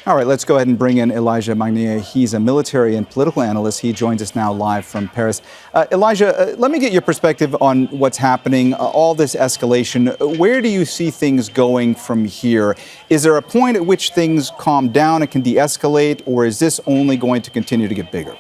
All right, let's go ahead and bring in Elijah Magnier. He's a military and political analyst. He joins us now live from Paris. Elijah, let me get your perspective on what's happening, all this escalation. Where do you see things going from here? Is there a point at which things calm down and can de-escalate, or is this only going to continue to get bigger?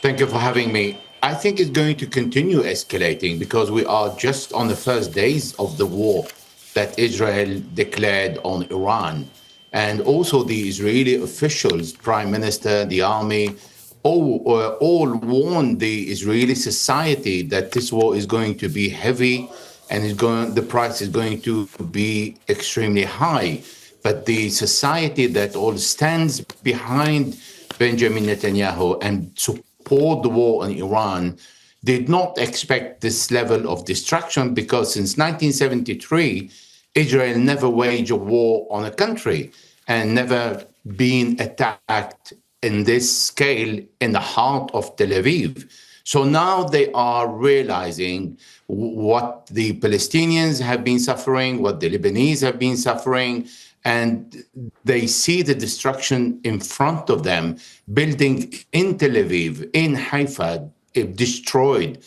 Thank you for having me. I think it's going to continue escalating because we are just on the first days of the war that Israel declared on Iran. And also the Israeli officials, prime minister, the army, all warned the Israeli society that this war is going to be heavy and the price is going to be extremely high. But the society that all stands behind Benjamin Netanyahu and support the war in Iran did not expect this level of destruction because since 1973, Israel never waged a war on a country and never been attacked in this scale in the heart of Tel Aviv. So now they are realizing what the Palestinians have been suffering, what the Lebanese have been suffering, and they see the destruction in front of them, building in Tel Aviv, in Haifa, destroyed,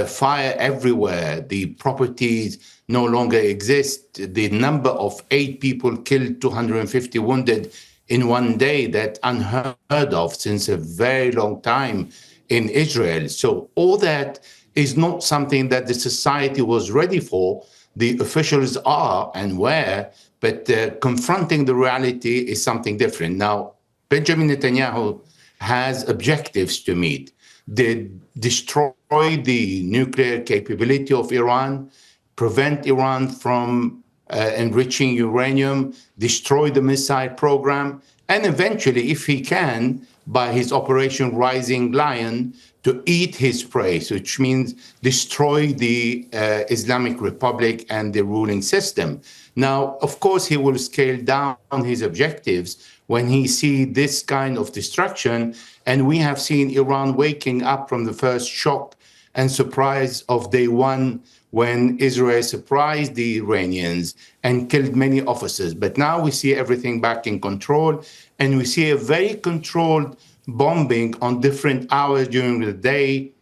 fire everywhere, the properties no longer exist, the number of 8 people killed, 250 wounded in one day, that unheard of since a very long time in Israel. So all that is not something that the society was ready for. The officials are and were, but confronting the reality is something different. Now, Benjamin Netanyahu has objectives to meet. They destroy the nuclear capability of Iran, prevent Iran from enriching uranium, destroy the missile program, and eventually, if he can, by his Operation Rising Lion, to eat his prey, which means destroy the Islamic Republic and the ruling system. Now, of course, he will scale down his objectives when he sees this kind of destruction. And we have seen Iran waking up from the first shock and surprise of day one when Israel surprised the Iranians and killed many officers. But now we see everything back in control, and we see a very controlled bombing on different hours during the day,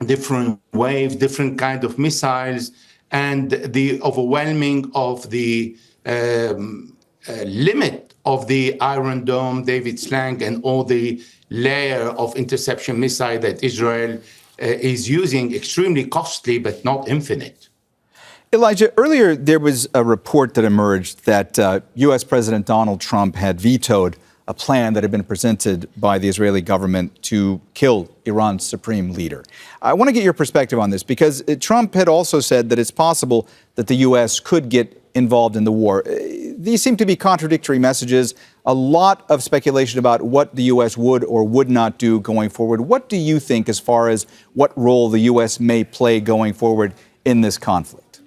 different waves, different kind of missiles, and the overwhelming of the limit of the Iron Dome, David Slang, and all the layer of interception missile that Israel is using, extremely costly, but not infinite. Elijah, earlier there was a report that emerged that U.S. President Donald Trump had vetoed a plan that had been presented by the Israeli government to kill Iran's supreme leader. I want to get your perspective on this because Trump had also said that it's possible that the U.S. could get involved in the war. These seem to be contradictory messages. A lot of speculation about what the U.S. would or would not do going forward. What do you think as far as what role the U.S. may play going forward in this conflict?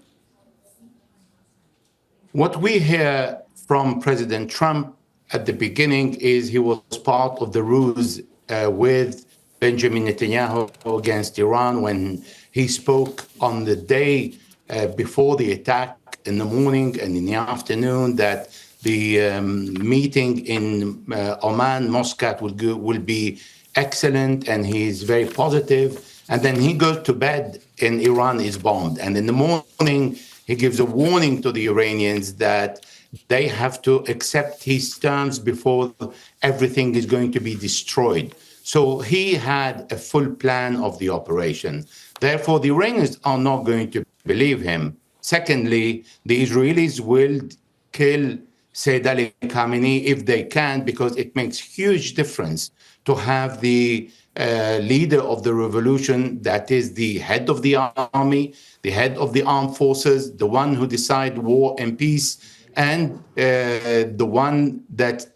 What we hear from President Trump at the beginning is he was part of the ruse with Benjamin Netanyahu against Iran when he spoke on the day before the attack in the morning and in the afternoon that the meeting in Oman, Muscat, will be excellent, and he's very positive. And then he goes to bed and Iran is bombed. And in the morning, he gives a warning to the Iranians that they have to accept his terms before everything is going to be destroyed. So he had a full plan of the operation. Therefore, the Iranians are not going to believe him. Secondly, the Israelis will kill Sayyid Ali Khamenei if they can, because it makes huge difference to have the leader of the revolution, that is the head of the army, the head of the armed forces, the one who decides war and peace, and the one that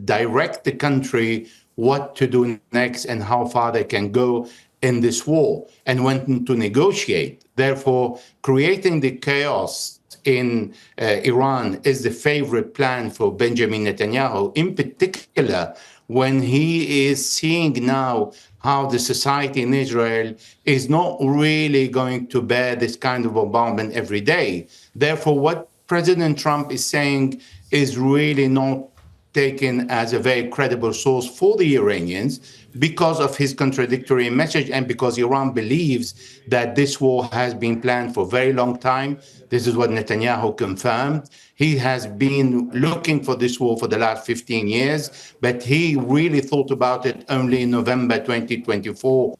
direct the country what to do next and how far they can go in this war and when to negotiate. Therefore, creating the chaos in Iran is the favorite plan for Benjamin Netanyahu, in particular when he is seeing now how the society in Israel is not really going to bear this kind of bombardment every day. Therefore, what President Trump is saying is really not taken as a very credible source for the Iranians because of his contradictory message and because Iran believes that this war has been planned for a very long time. This is what Netanyahu confirmed. He has been looking for this war for the last 15 years, but he really thought about it only in November 2024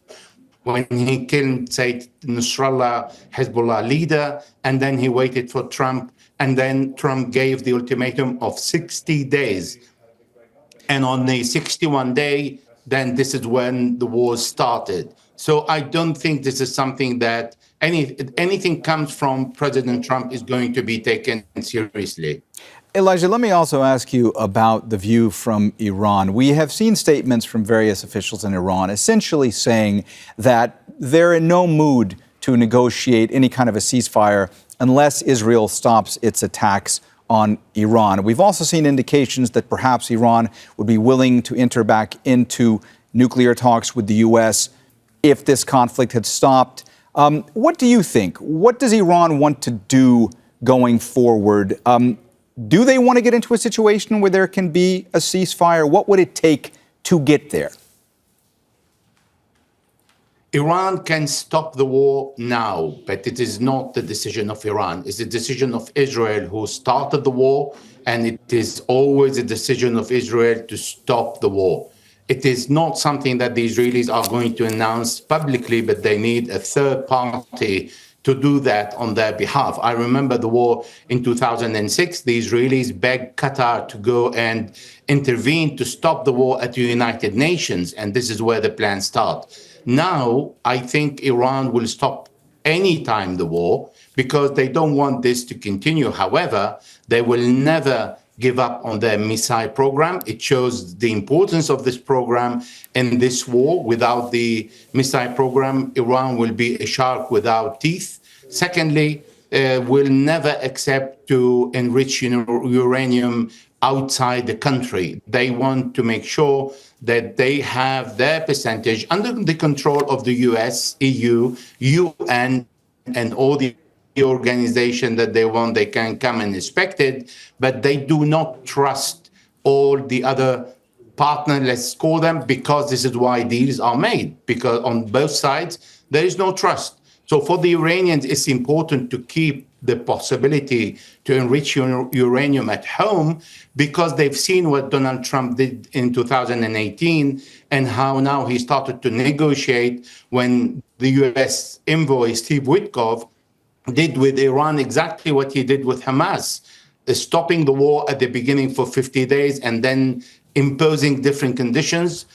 when he killed Said Nasrallah, Hezbollah leader, and then he waited for Trump, and then Trump gave the ultimatum of 60 days. And on the 61st day, then this is when the war started. So I don't think this is something that anything comes from President Trump is going to be taken seriously. Elijah, let me also ask you about the view from Iran. We have seen statements from various officials in Iran essentially saying that they're in no mood to negotiate any kind of a ceasefire unless Israel stops its attacks on Iran. We've also seen indications that perhaps Iran would be willing to enter back into nuclear talks with the U.S. if this conflict had stopped. What do you think? What does Iran want to do going forward? Do they want to get into a situation where there can be a ceasefire? What would it take to get there? Iran can stop the war now, but it is not the decision of Iran. It's the decision of Israel who started the war, and it is always a decision of Israel to stop the war. It is not something that the Israelis are going to announce publicly, but they need a third party to do that on their behalf. I remember the war in 2006. The Israelis begged Qatar to go and intervene to stop the war at the United Nations, and this is where the plan starts. Now, I think Iran will stop anytime the war because they don't want this to continue. However, they will never give up on their missile program. It shows the importance of this program in this war. Without the missile program, Iran will be a shark without teeth. Secondly, will never accept to enrich uranium outside the country. They want to make sure that they have their percentage under the control of the US, EU, UN, and all the organization that they want. They can come and inspect it, but they do not trust all the other partners, let's call them, because this is why deals are made, because on both sides, there is no trust. So for the Iranians, it's important to keep the possibility to enrich uranium at home because they've seen what Donald Trump did in 2018 and how now he started to negotiate when the U.S. envoy, Steve Witkoff, did with Iran exactly what he did with Hamas, stopping the war at the beginning for 50 days and then imposing different conditions.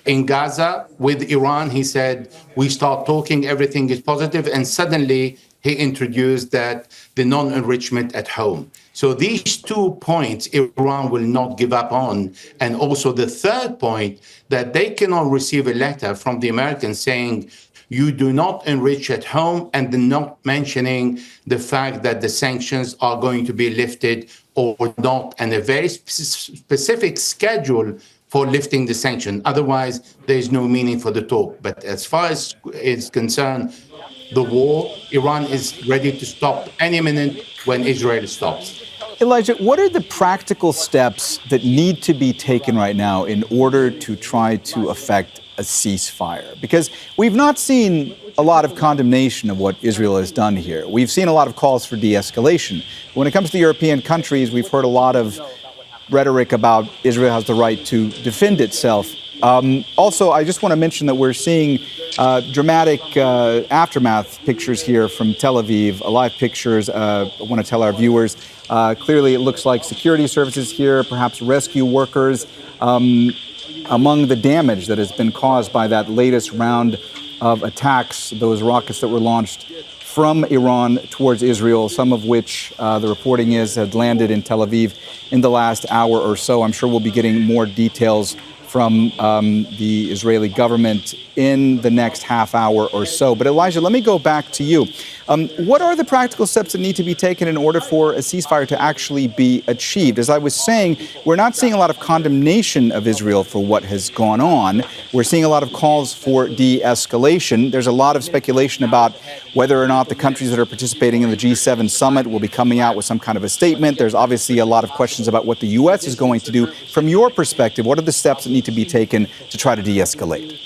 In Gaza with Iran, he said, we start talking, everything is positive, and suddenly he introduced that the non-enrichment at home. So these 2 points Iran will not give up on. And also the third point, that they cannot receive a letter from the Americans saying, you do not enrich at home, and not mentioning the fact that the sanctions are going to be lifted or not, and a very specific schedule for lifting the sanction. Otherwise, there is no meaning for the talk. But as far as is concerned, the war, Iran is ready to stop any minute when Israel stops. Elijah, what are the practical steps that need to be taken right now in order to try to effect a ceasefire? Because we've not seen a lot of condemnation of what Israel has done here. We've seen a lot of calls for de-escalation. When it comes to European countries, we've heard a lot of rhetoric about Israel has the right to defend itself. Also, I just want to mention that we're seeing dramatic aftermath pictures here from Tel Aviv, live pictures. I want to tell our viewers, clearly it looks like security services here, perhaps rescue workers, among the damage that has been caused by that latest round of attacks, those rockets that were launched from Iran towards Israel, some of which the reporting is had landed in Tel Aviv in the last hour or so. I'm sure we'll be getting more details from the Israeli government in the next half hour or so. But Elijah, let me go back to you. What are the practical steps that need to be taken in order for a ceasefire to actually be achieved? As I was saying, we're not seeing a lot of condemnation of Israel for what has gone on. We're seeing a lot of calls for de-escalation. There's a lot of speculation about whether or not the countries that are participating in the G7 summit will be coming out with some kind of a statement. There's obviously a lot of questions about what the U.S. is going to do. From your perspective, what are the steps that need to be taken to try to de-escalate?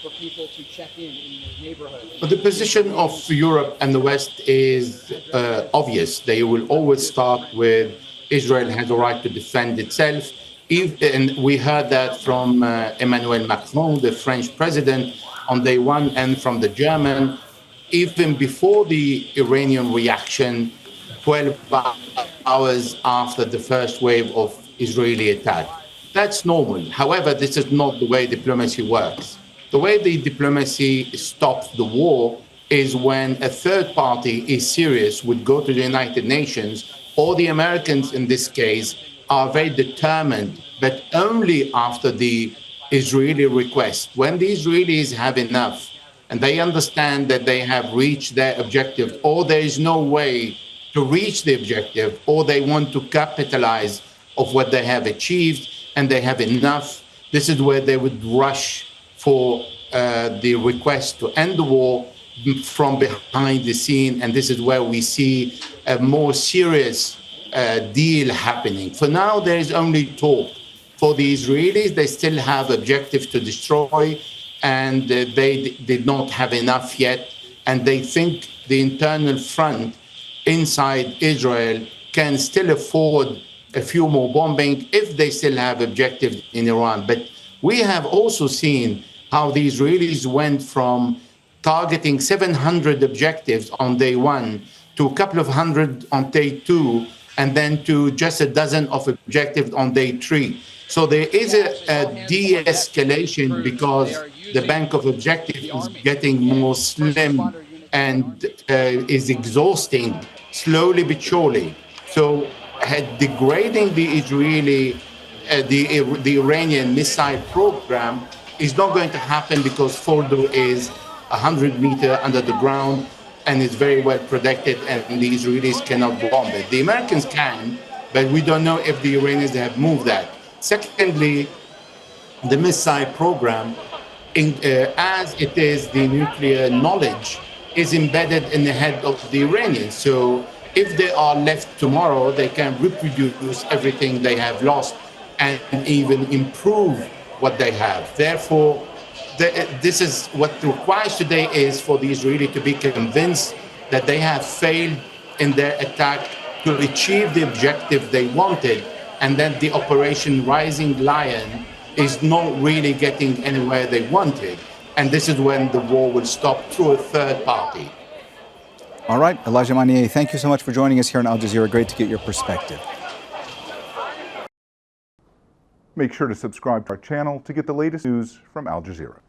For people to check in their neighborhood. But the position of Europe and the West is obvious. They will always start with Israel has a right to defend itself. And we heard that from Emmanuel Macron, the French president, on day one, and from the German, even before the Iranian reaction, 12 hours after the first wave of Israeli attack. That's normal. However, this is not the way diplomacy works. The way the diplomacy stops the war is when a third party is serious, would go to the United Nations, or the Americans in this case are very determined, but only after the Israeli request. When the Israelis have enough and they understand that they have reached their objective, or there is no way to reach the objective, or they want to capitalize of what they have achieved and they have enough, this is where they would rush for the request to end the war from behind the scene. And this is where we see a more serious deal happening. For now, there is only talk. For the Israelis, they still have objectives to destroy, and they did not have enough yet. And they think the internal front inside Israel can still afford a few more bombing if they still have objectives in Iran. But we have also seen how the Israelis went from targeting 700 objectives on day one to a couple of hundred on day two, and then to just a dozen of objectives on day three. So there is a de-escalation because the bank of objectives is getting more slim and is exhausting slowly but surely. So degrading the Israeli, the Iranian missile program is not going to happen because Fordo is 100 meters under the ground and is very well protected, and the Israelis cannot bomb it. The Americans can, but we don't know if the Iranians have moved that. Secondly, the missile program, as it is the nuclear knowledge, is embedded in the head of the Iranians. So if they are left tomorrow, they can reproduce everything they have lost and even improve what they have. Therefore, this is what requires today is for the Israeli to be convinced that they have failed in their attack to achieve the objective they wanted, and that the Operation Rising Lion is not really getting anywhere they wanted. And this is when the war will stop through a third party. All right, Elijah Magnier, thank you so much for joining us here on Al Jazeera. Great to get your perspective. Make sure to subscribe to our channel to get the latest news from Al Jazeera.